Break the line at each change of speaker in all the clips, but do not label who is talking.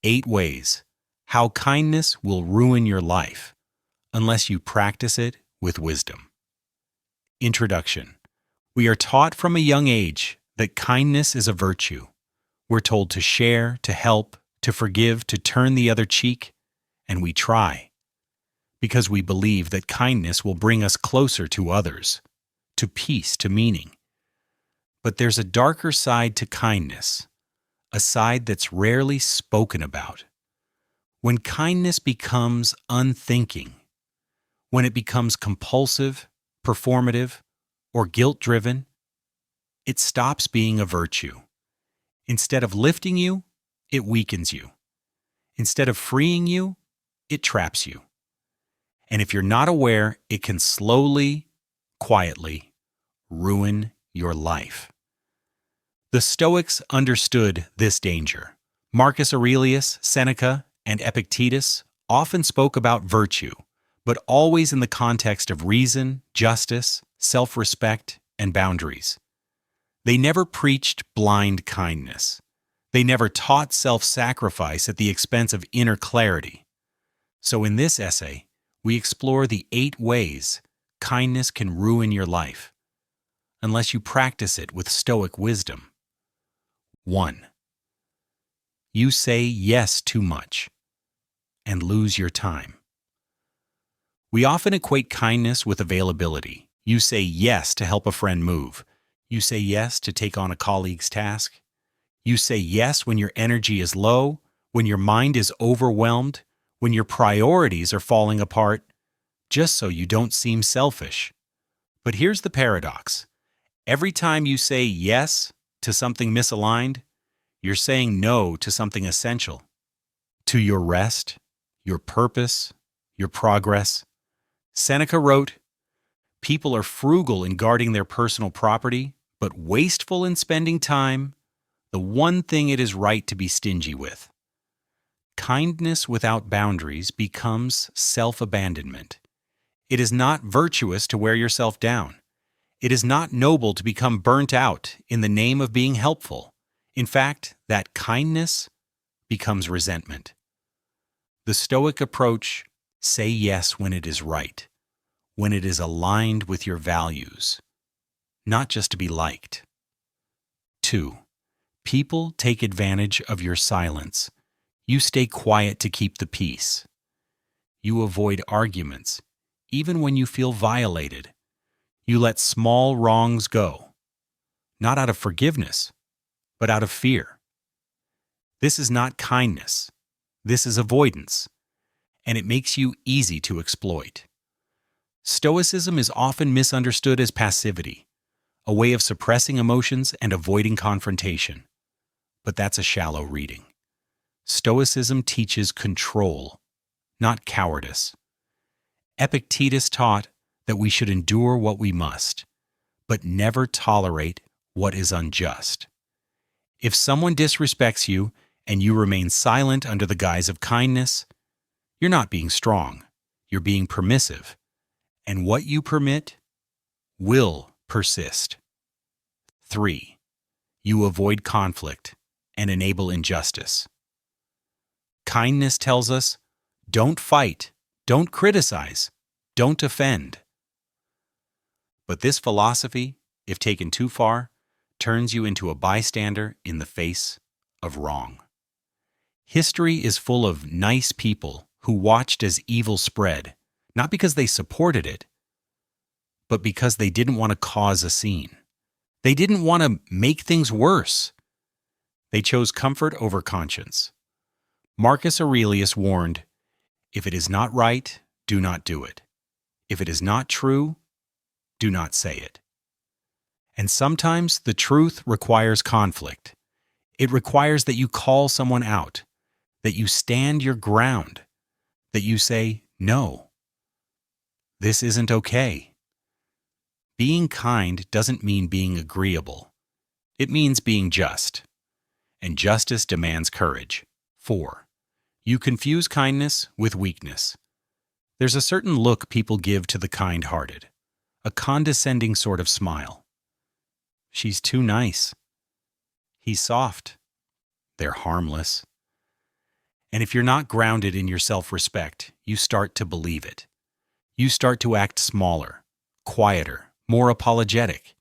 8 ways how kindness will ruin your life unless you practice it with wisdom. Introduction. We are taught from a young age that kindness is a virtue. We're told to share, to help, to forgive, to turn the other cheek, and we try because we believe that kindness will bring us closer to others, to peace, to meaning. But there's a darker side to kindness, a side that's rarely spoken about. When kindness becomes unthinking, when it becomes compulsive, performative, or guilt-driven, it stops being a virtue. Instead of lifting you, it weakens you. Instead of freeing you, it traps you. And if you're not aware, it can slowly, quietly ruin your life. The Stoics understood this danger. Marcus Aurelius, Seneca, and Epictetus often spoke about virtue, but always in the context of reason, justice, self-respect, and boundaries. They never preached blind kindness. They never taught self-sacrifice at the expense of inner clarity. So in this essay, we explore the 8 ways kindness can ruin your life, unless you practice it with Stoic wisdom. 1. You say yes too much and lose your time. We often equate kindness with availability. You say yes to help a friend move. You say yes to take on a colleague's task. You say yes when your energy is low, when your mind is overwhelmed, when your priorities are falling apart, just so you don't seem selfish. But here's the paradox. Every time you say yes to something misaligned, you're saying no to something essential, to your rest, your purpose, your progress. Seneca wrote, "People are frugal in guarding their personal property, but wasteful in spending time, the one thing it is right to be stingy with." Kindness without boundaries becomes self-abandonment. It is not virtuous to wear yourself down. It is not noble to become burnt out in the name of being helpful. In fact, that kindness becomes resentment. The Stoic approach: say yes when it is right, when it is aligned with your values, not just to be liked. 2. People take advantage of your silence. You stay quiet to keep the peace. You avoid arguments, even when you feel violated. You let small wrongs go, not out of forgiveness, but out of fear. This is not kindness. This is avoidance, and it makes you easy to exploit. Stoicism is often misunderstood as passivity, a way of suppressing emotions and avoiding confrontation. But that's a shallow reading. Stoicism teaches control, not cowardice. Epictetus taught that we should endure what we must, but never tolerate what is unjust. If someone disrespects you and you remain silent under the guise of kindness, you're not being strong, you're being permissive. And what you permit will persist. 3. You avoid conflict and enable injustice. Kindness tells us, don't fight, don't criticize, don't offend. But this philosophy, if taken too far, turns you into a bystander in the face of wrong. History is full of nice people who watched as evil spread, not because they supported it, but because they didn't want to cause a scene. They didn't want to make things worse. They chose comfort over conscience. Marcus Aurelius warned, "If it is not right, do not do it. If it is not true, do not say it." And sometimes the truth requires conflict. It requires that you call someone out, that you stand your ground, that you say, "No, this isn't okay." Being kind doesn't mean being agreeable. It means being just. And justice demands courage. 4. You confuse kindness with weakness. There's a certain look people give to the kind-hearted, a condescending sort of smile. She's too nice. He's soft. They're harmless. And if you're not grounded in your self-respect, you start to believe it. You start to act smaller, quieter, more apologetic.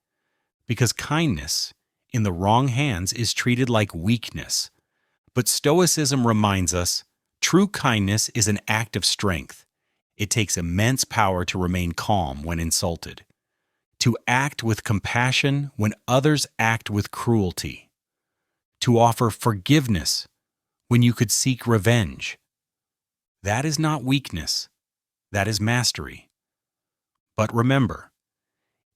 Because kindness, in the wrong hands, is treated like weakness. But Stoicism reminds us, true kindness is an act of strength. It takes immense power to remain calm when insulted, to act with compassion when others act with cruelty, to offer forgiveness when you could seek revenge. That is not weakness, that is mastery. But remember,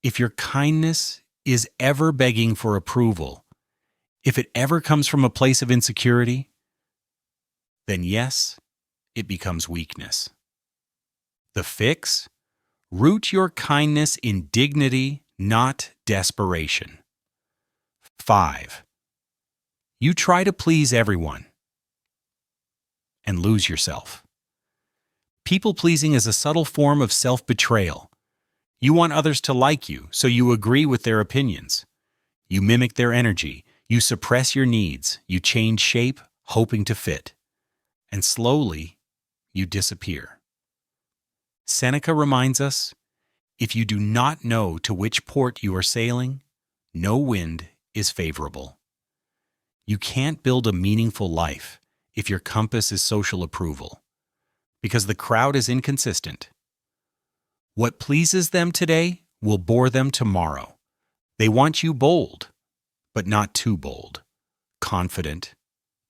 if your kindness is ever begging for approval, if it ever comes from a place of insecurity, then yes, it becomes weakness. The fix? Root your kindness in dignity, not desperation. 5. You try to please everyone and lose yourself. People-pleasing is a subtle form of self-betrayal. You want others to like you, so you agree with their opinions. You mimic their energy. You suppress your needs. You change shape, hoping to fit. And slowly, you disappear. Seneca reminds us, if you do not know to which port you are sailing, no wind is favorable. You can't build a meaningful life if your compass is social approval, because the crowd is inconsistent. What pleases them today will bore them tomorrow. They want you bold, but not too bold, confident,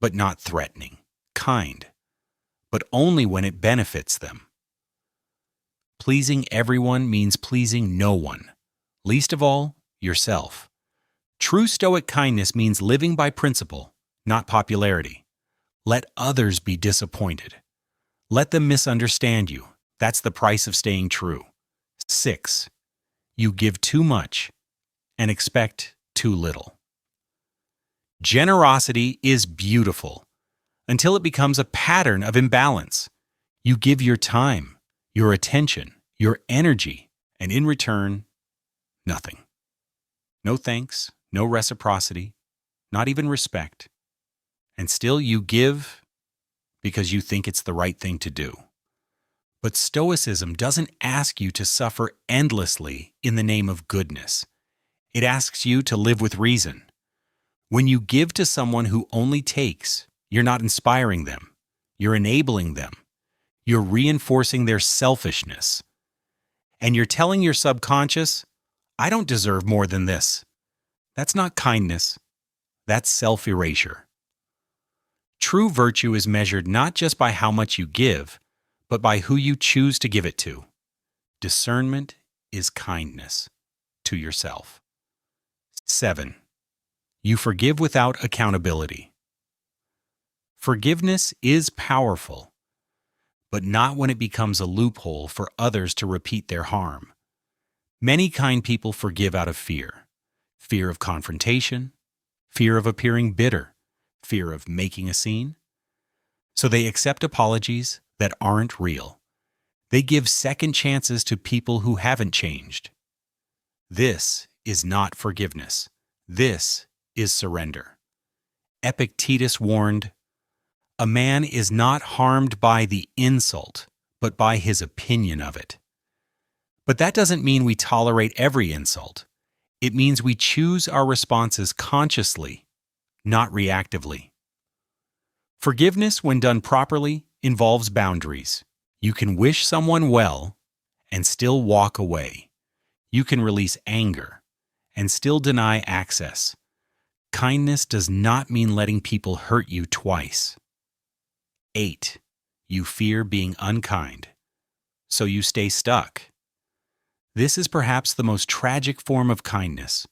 but not threatening, kind, but only when it benefits them. Pleasing everyone means pleasing no one, least of all, yourself. True Stoic kindness means living by principle, not popularity. Let others be disappointed. Let them misunderstand you. That's the price of staying true. 6. You give too much and expect too little. Generosity is beautiful until it becomes a pattern of imbalance. You give your time, your attention, your energy, and in return, nothing. No thanks, no reciprocity, not even respect. And still you give because you think it's the right thing to do. But Stoicism doesn't ask you to suffer endlessly in the name of goodness. It asks you to live with reason. When you give to someone who only takes, you're not inspiring them. You're enabling them. You're reinforcing their selfishness. And you're telling your subconscious, I don't deserve more than this. That's not kindness. That's self-erasure. True virtue is measured not just by how much you give, but by who you choose to give it to. Discernment is kindness to yourself. 7. You forgive without accountability. Forgiveness is powerful, but not when it becomes a loophole for others to repeat their harm. Many kind people forgive out of fear. Fear of confrontation, fear of appearing bitter, fear of making a scene. So they accept apologies that aren't real. They give second chances to people who haven't changed. This is not forgiveness. This is surrender. Epictetus warned, a man is not harmed by the insult, but by his opinion of it. But that doesn't mean we tolerate every insult. It means we choose our responses consciously, not reactively. Forgiveness, when done properly, involves boundaries. You can wish someone well and still walk away. You can release anger and still deny access. Kindness does not mean letting people hurt you twice. 8. You fear being unkind, so you stay stuck. This is perhaps the most tragic form of kindness,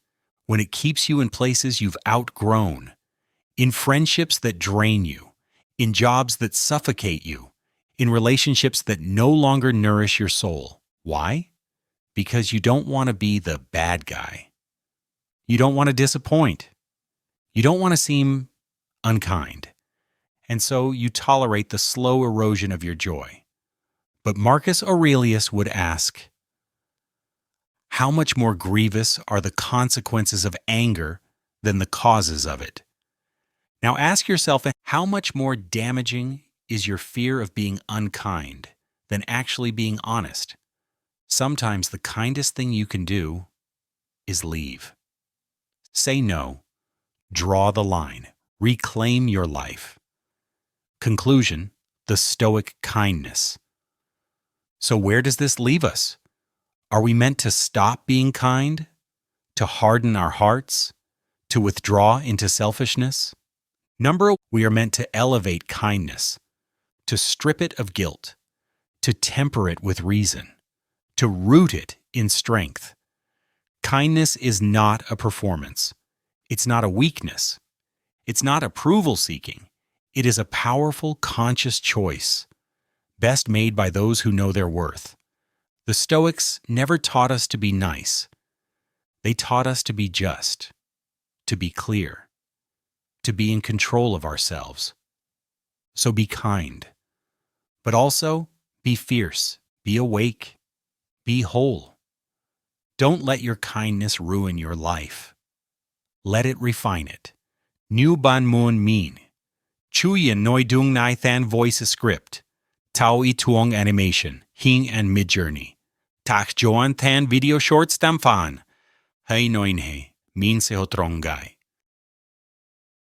when it keeps you in places you've outgrown, in friendships that drain you, in jobs that suffocate you, in relationships that no longer nourish your soul. Why? Because you don't want to be the bad guy. You don't want to disappoint. You don't want to seem unkind. And so you tolerate the slow erosion of your joy. But Marcus Aurelius would ask, how much more grievous are the consequences of anger than the causes of it? Now ask yourself, how much more damaging is your fear of being unkind than actually being honest. Sometimes the kindest thing you can do is leave. Say no. Draw the line. Reclaim your life. Conclusion: the Stoic kindness. So where does this leave us? Are we meant to stop being kind? To harden our hearts? To withdraw into selfishness? We are meant to elevate kindness, to strip it of guilt, to temper it with reason, to root it in strength. Kindness is not a performance. It's not a weakness. It's not approval seeking. It is a powerful, conscious choice, best made by those who know their worth. The Stoics never taught us to be nice. They taught us to be just, to be clear, to be in control of ourselves. So be kind, but also be fierce, be awake, be whole. Don't let your kindness ruin your life. Let it refine it. Nu ban mun min. Chuyen noi dung nai than voice script. Tao I tuong animation, hing and midjourney. Tak joan than video shorts tam fan. Hay noin he, min se ho trongai.